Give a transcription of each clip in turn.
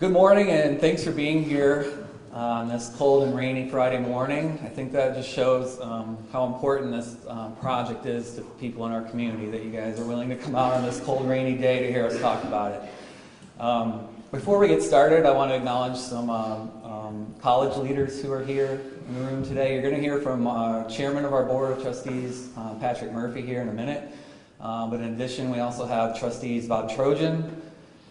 Good morning, and thanks for being here on this cold and rainy Friday morning. I think that just shows how important this project is to people in our community, that you guys are willing to come out on this cold, rainy day to hear us talk about it. Before we get started, I want to acknowledge some college leaders who are here in the room today. You're going to hear from Chairman of our Board of Trustees, Patrick Murphy, here in a minute. But in addition, we also have Trustees Bob Trojan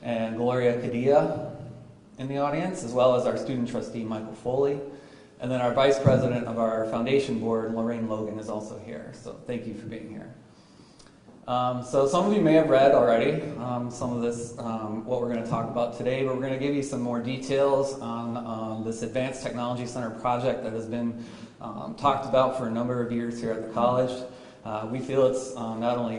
and Gloria Cadilla in the audience, as well as our student trustee, Michael Foley. And then our Vice President of our Foundation Board, Lorraine Logan, is also here. So thank you for being here. So some of you may have read already some of this, what we're going to talk about today, but we're going to give you some more details on this Advanced Technology Center project that has been talked about for a number of years here at the college. We feel it's not only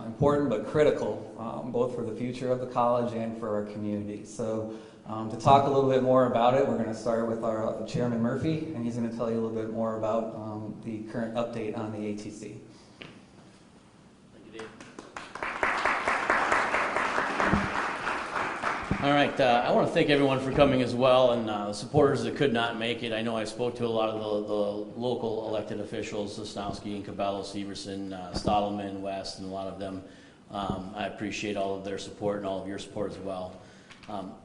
important but critical, both for the future of the college and for our community. So to talk a little bit more about it, we're going to start with our Chairman Murphy, and he's going to tell you a little bit more about the current update on the ATC. All right, I want to thank everyone for coming as well, and the supporters that could not make it. I know I spoke to a lot of the local elected officials, Sosnowski, Cabello, Severson, Stottleman, West, and a lot of them. I appreciate all of their support and all of your support as well.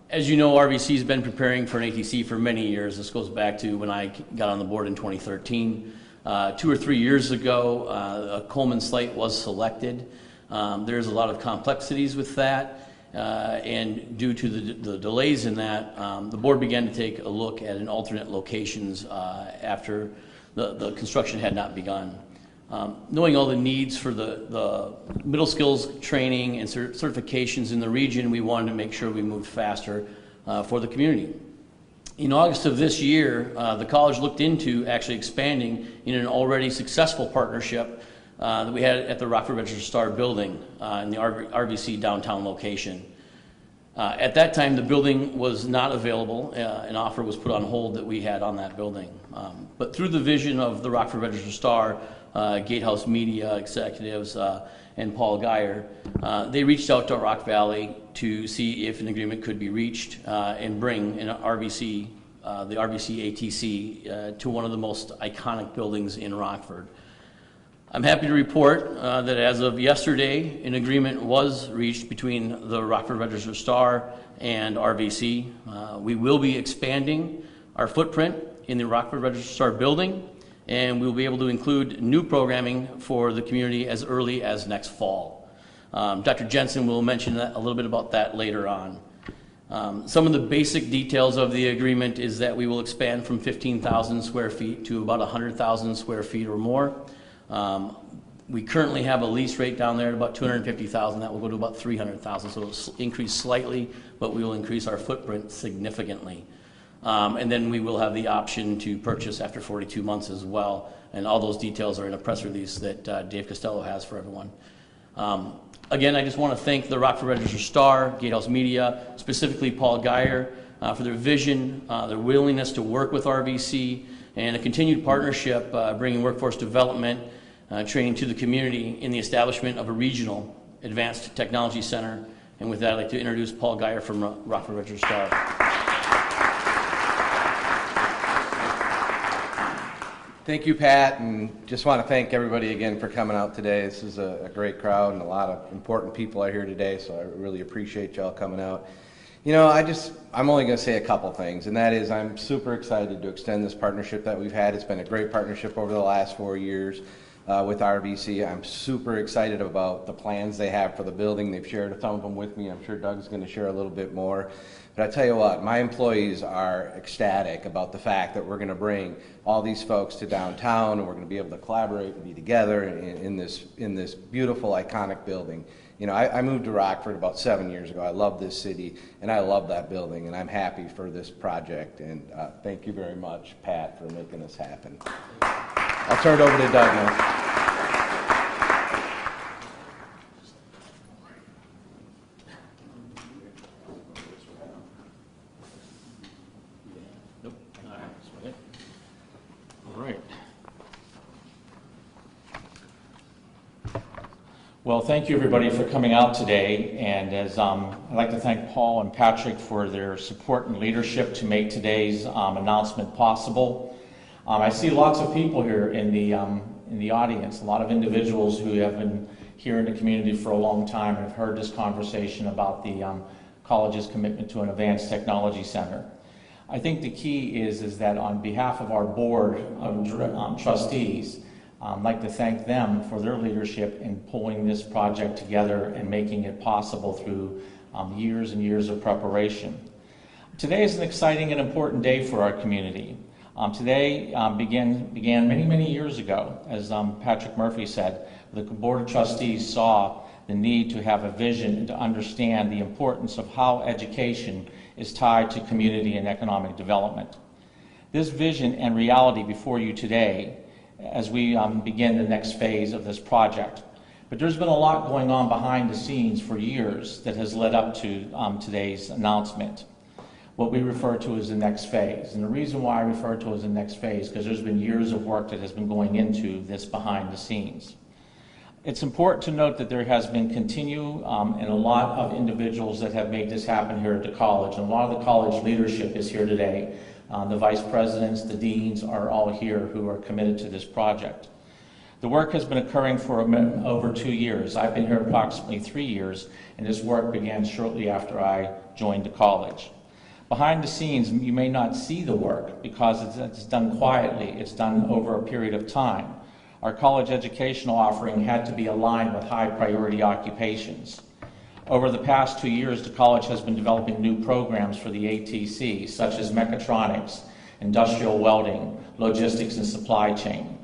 As you know, RBC has been preparing for an ATC for many years. This goes back to when I got on the board in 2013. 2 or 3 years ago, a Colman site was selected. There's a lot of complexities with that. And due to the delays in that, the board began to take a look at an alternate locations after the construction had not begun. Knowing all the needs for the middle skills training and certifications in the region, we wanted to make sure we moved faster for the community. In August of this year, the college looked into actually expanding in an already successful partnership that we had at the Rockford Register Star building in the RBC downtown location. At that time, the building was not available. An offer was put on hold that we had on that building. But through the vision of the Rockford Register Star, Gatehouse Media executives, and Paul Geyer, they reached out to Rock Valley to see if an agreement could be reached and bring an RBC, the RBC ATC, to one of the most iconic buildings in Rockford. I'm happy to report that as of yesterday, an agreement was reached between the Rockford Register Star and RBC. We will be expanding our footprint in the Rockford Register Star building, and we'll be able to include new programming for the community as early as next fall. Dr. Jensen will mention a little bit about that later on. Some of the basic details of the agreement is that we will expand from 15,000 square feet to about 100,000 square feet or more. We currently have a lease rate down there at about $250,000. That will go to about $300,000, so it'll increase slightly, but we will increase our footprint significantly. And then we will have the option to purchase after 42 months as well, and all those details are in a press release that Dave Costello has for everyone. Again, I just want to thank the Rockford Register Star, Gatehouse Media, specifically Paul Geyer, for their vision, their willingness to work with RBC, and a continued partnership bringing workforce development, training to the community in the establishment of a regional advanced technology center. And with that, I'd like to introduce Paul Geyer from Rockford Register Star. Thank you, Pat, and just want to thank everybody again for coming out today. This is a great crowd and a lot of important people are here today, so I really appreciate y'all coming out. You know, I'm only going to say a couple things, and that is I'm super excited to extend this partnership that we've had. It's been a great partnership over the last 4 years with RBC. I'm super excited about the plans they have for the building. They've shared some of them with me. I'm sure Doug's going to share a little bit more. But I tell you what, my employees are ecstatic about the fact that we're going to bring all these folks to downtown, and we're going to be able to collaborate and be together in this beautiful, iconic building. You know, I moved to Rockford about 7 years ago. I love this city, and I love that building, and I'm happy for this project. And thank you very much, Pat, for making this happen. I'll turn it over to Doug now. Well, thank you everybody for coming out today, and as I'd like to thank Paul and Patrick for their support and leadership to make today's announcement possible. I see lots of people here in the audience, a lot of individuals who have been here in the community for a long time and have heard this conversation about the college's commitment to an advanced technology center. I think the key is that on behalf of our board of trustees, I'd like to thank them for their leadership in pulling this project together and making it possible through years and years of preparation. Today is an exciting and important day for our community. Today began many, many years ago. As Patrick Murphy said, the Board of Trustees saw the need to have a vision and to understand the importance of how education is tied to community and economic development. This vision and reality before you today as we begin the next phase of this project. But there's been a lot going on behind the scenes for years that has led up to today's announcement, what we refer to as the next phase. And the reason why I refer to it as the next phase, because there's been years of work that has been going into this behind the scenes. It's important to note that there has been and a lot of individuals that have made this happen here at the college. And a lot of the college leadership is here today. The vice presidents, the deans are all here who are committed to this project. The work has been occurring for over 2 years. I've been here approximately 3 years, and this work began shortly after I joined the college. Behind the scenes, you may not see the work because it's done quietly. It's done over a period of time. Our college educational offering had to be aligned with high priority occupations. Over the past 2 years, the college has been developing new programs for the ATC, such as mechatronics, industrial welding, logistics, and supply chain.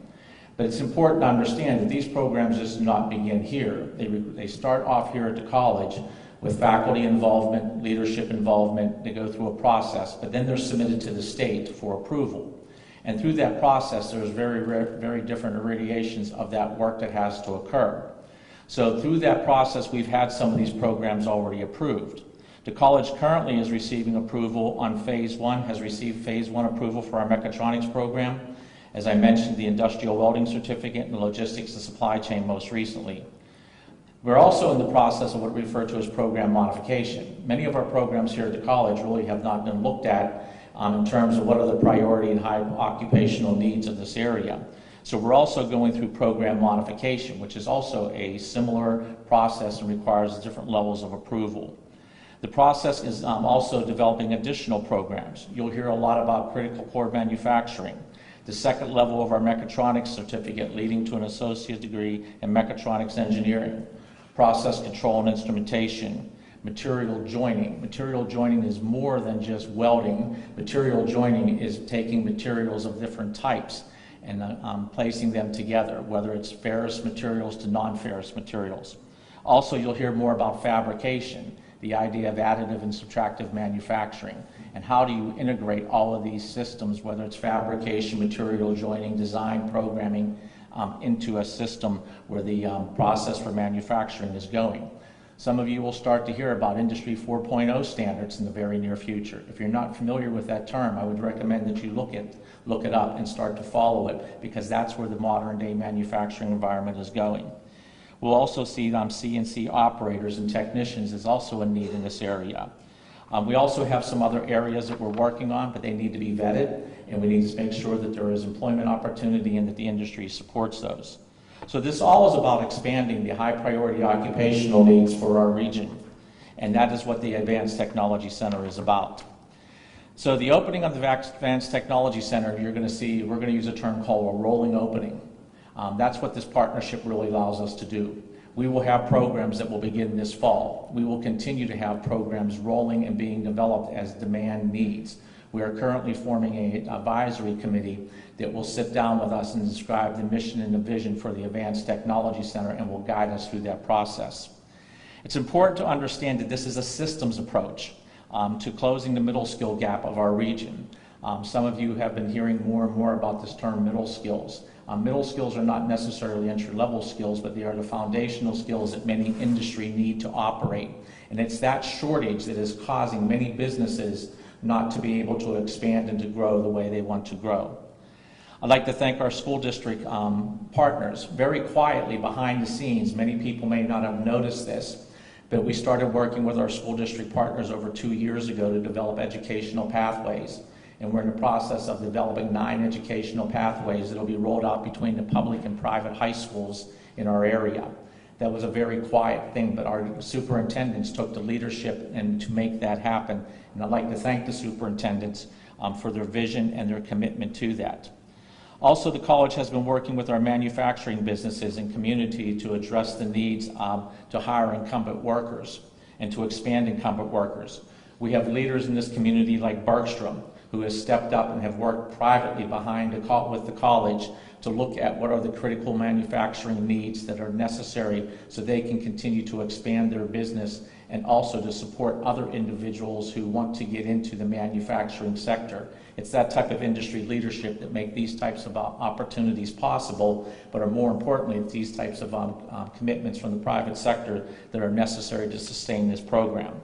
But it's important to understand that these programs just do not begin here. They start off here at the college with faculty involvement, leadership involvement. They go through a process, but then they're submitted to the state for approval. And through that process, there's very different irradiations of that work that has to occur. So through that process, we've had some of these programs already approved. The college currently is receiving approval on phase 1, has received phase 1 approval for our mechatronics program. As I mentioned, the industrial welding certificate and the logistics and supply chain most recently. We're also in the process of what we refer to as program modification. Many of our programs here at the college really have not been looked at in terms of what are the priority and high occupational needs of this area. So we're also going through program modification, which is also a similar process and requires different levels of approval. The process is also developing additional programs. You'll hear a lot about critical core manufacturing, the second level of our mechatronics certificate leading to an associate degree in mechatronics engineering, process control and instrumentation, material joining. Material joining is more than just welding. Material joining is taking materials of different types and placing them together, whether it's ferrous materials to non-ferrous materials. Also, you'll hear more about fabrication, the idea of additive and subtractive manufacturing, and how do you integrate all of these systems, whether it's fabrication, material joining, design, programming, into a system where the process for manufacturing is going. Some of you will start to hear about Industry 4.0 standards in the very near future. If you're not familiar with that term, I would recommend that you look it up and start to follow it, because that's where the modern day manufacturing environment is going. We'll also see CNC operators and technicians is also a need in this area. We also have some other areas that we're working on, but they need to be vetted, and we need to make sure that there is employment opportunity and that the industry supports those. So this all is about expanding the high priority occupational needs for our region, and that is what the Advanced Technology Center is about. So the opening of the Advanced Technology Center, you're going to see, we're going to use a term called a rolling opening. That's what this partnership really allows us to do. We will have programs that will begin this fall. We will continue to have programs rolling and being developed as demand needs. We are currently forming an advisory committee that will sit down with us and describe the mission and the vision for the Advanced Technology Center and will guide us through that process. It's important to understand that this is a systems approach to closing the middle skill gap of our region. Some of you have been hearing more and more about this term middle skills. Middle skills are not necessarily entry-level skills, but they are the foundational skills that many industry need to operate. And it's that shortage that is causing many businesses not to be able to expand and to grow the way they want to grow. I'd like to thank our school district partners. Very quietly behind the scenes, many people may not have noticed this, but we started working with our school district partners over 2 years ago to develop educational pathways. And we're in the process of developing 9 educational pathways that will be rolled out between the public and private high schools in our area. That was a very quiet thing, but our superintendents took the leadership and to make that happen. And I'd like to thank the superintendents for their vision and their commitment to that. Also, the college has been working with our manufacturing businesses and community to address the needs to hire incumbent workers and to expand incumbent workers. We have leaders in this community like Bergstrom, who has stepped up and have worked privately with the college to look at what are the critical manufacturing needs that are necessary so they can continue to expand their business, and also to support other individuals who want to get into the manufacturing sector. It's that type of industry leadership that make these types of opportunities possible, but are more importantly, it's these types of commitments from the private sector that are necessary to sustain this program.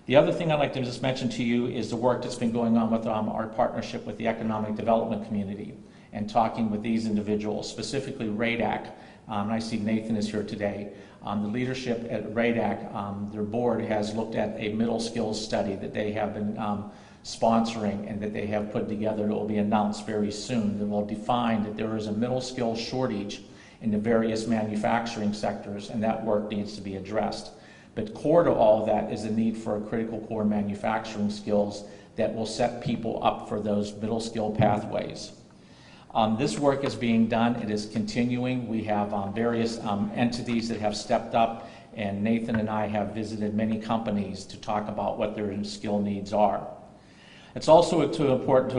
The other thing I'd like to just mention to you is the work that's been going on with our partnership with the economic development community and talking with these individuals, specifically RADAC. And I see Nathan is here today. The leadership at RADAC, their board has looked at a middle skills study that they have been sponsoring and that they have put together that will be announced very soon, that will define that there is a middle skills shortage in the various manufacturing sectors, and that work needs to be addressed. But core to all of that is the need for critical core manufacturing skills that will set people up for those middle skill pathways. This work is being done. It is continuing. We have various entities that have stepped up, and Nathan and I have visited many companies to talk about what their skill needs are. It's also important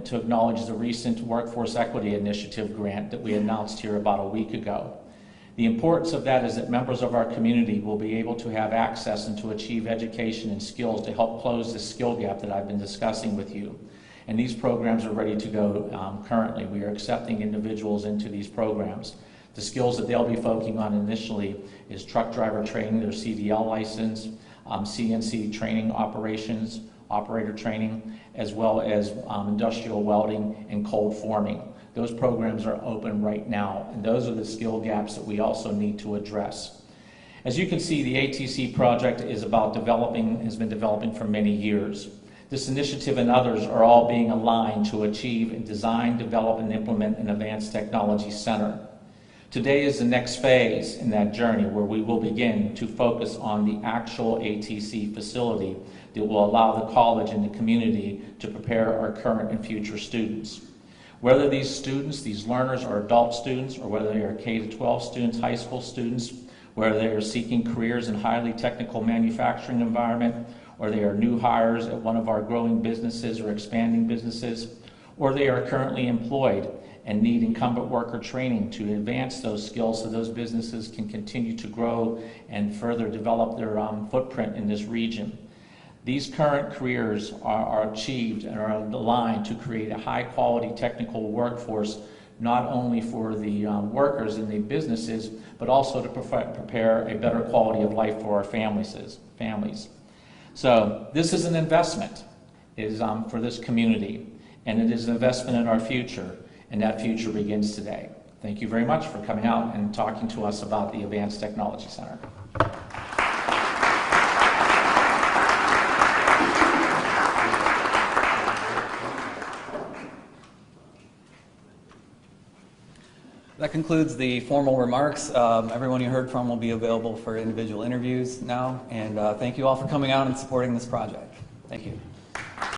to acknowledge the recent Workforce Equity Initiative grant that we announced here about a week ago. The importance of that is that members of our community will be able to have access and to achieve education and skills to help close the skill gap that I've been discussing with you. And these programs are ready to go currently. We are accepting individuals into these programs. The skills that they'll be focusing on initially is truck driver training, their CDL license, CNC training operations, operator training, as well as industrial welding and cold forming. Those programs are open right now, and those are the skill gaps that we also need to address. As you can see, the ATC project is has been developing for many years. This initiative and others are all being aligned to achieve and design, develop, and implement an advanced technology center. Today is the next phase in that journey where we will begin to focus on the actual ATC facility that will allow the college and the community to prepare our current and future students. Whether these students, these learners, are adult students, or whether they are K-12 students, high school students, whether they are seeking careers in highly technical manufacturing environment, or they are new hires at one of our growing businesses or expanding businesses, or they are currently employed and need incumbent worker training to advance those skills so those businesses can continue to grow and further develop their footprint in this region. These current careers are achieved and are aligned to create a high-quality technical workforce, not only for the workers in the businesses, but also to prepare a better quality of life for our families. So this is an investment for this community, and it is an investment in our future, and that future begins today. Thank you very much for coming out and talking to us about the Advanced Technology Center. That concludes the formal remarks. Everyone you heard from will be available for individual interviews now, and thank you all for coming out and supporting this project. Thank you.